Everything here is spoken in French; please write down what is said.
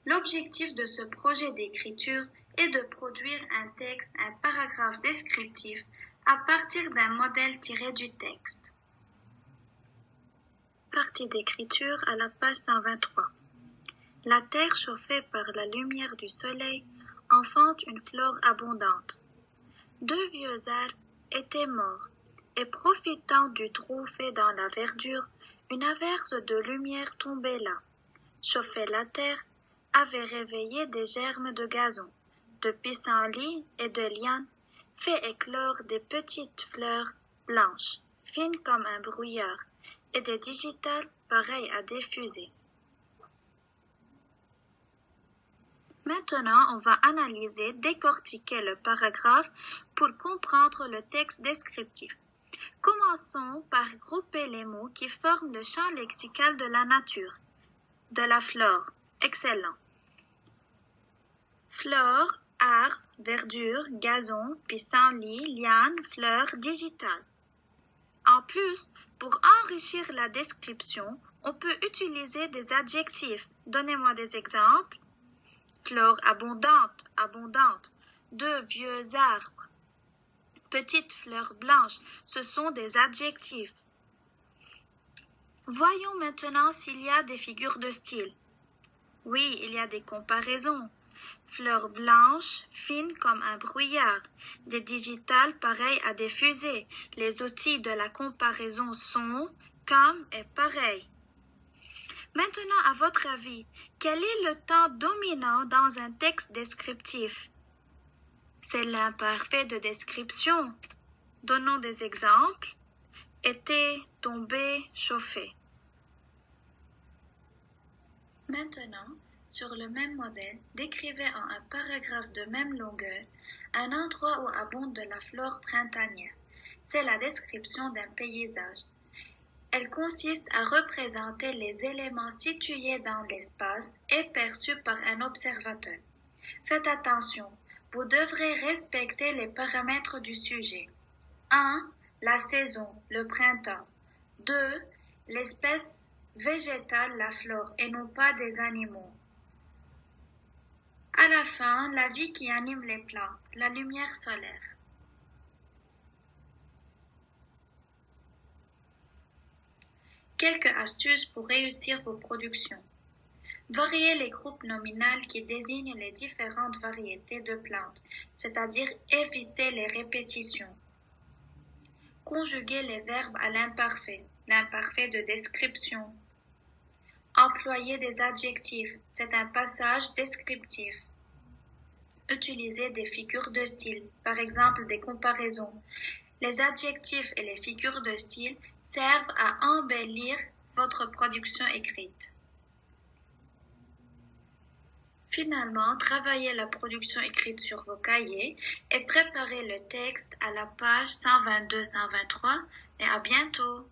L'objectif de ce projet d'écriture est de produire un texte, un paragraphe descriptif à partir d'un modèle tiré du texte. Partie d'écriture à la page 123. La terre chauffée par la lumière du soleil enfante une flore abondante. Deux vieux arbres étaient morts, et profitant du trou fait dans la verdure, une averse de lumière tombait là, chauffait la terre, avait réveillé des germes de gazon, de pissenlits et de lianes, fait éclore des petites fleurs blanches, fines comme un brouillard, et des digitales pareilles à des fusées. Maintenant, on va analyser, décortiquer le paragraphe pour comprendre le texte descriptif. Commençons par grouper les mots qui forment le champ lexical de la nature, de la flore. Excellent. Flore, arbre, verdure, gazon, pissenlit, liane, fleurs, digitales. En plus, pour enrichir la description, on peut utiliser des adjectifs. Donnez-moi des exemples. Flore abondante, abondante. Deux vieux arbres. Petites fleurs blanches, ce sont des adjectifs. Voyons maintenant s'il y a des figures de style. Oui, il y a des comparaisons. Fleurs blanches, fines comme un brouillard. Des digitales pareilles à des fusées. Les outils de la comparaison sont comme et pareil. Maintenant, à votre avis, quel est le temps dominant dans un texte descriptif? C'est l'imparfait de description. Donnons des exemples. Été, tombé, chauffé. Maintenant, sur le même modèle, décrivez en un paragraphe de même longueur un endroit où abonde de la flore printanière. C'est la description d'un paysage. Elle consiste à représenter les éléments situés dans l'espace et perçus par un observateur. Faites attention, vous devrez respecter les paramètres du sujet. 1. La saison, le printemps. 2. L'espèce végétale, la flore, et non pas des animaux. À la fin, la vie qui anime les plantes, la lumière solaire. Quelques astuces pour réussir vos productions. Variez les groupes nominaux qui désignent les différentes variétés de plantes, c'est-à-dire évitez les répétitions. Conjuguez les verbes à l'imparfait, l'imparfait de description. Employez des adjectifs, c'est un passage descriptif. Utilisez des figures de style, par exemple des comparaisons. Les adjectifs et les figures de style servent à embellir votre production écrite. Finalement, travaillez la production écrite sur vos cahiers et préparez le texte à la page 122-123 et à bientôt.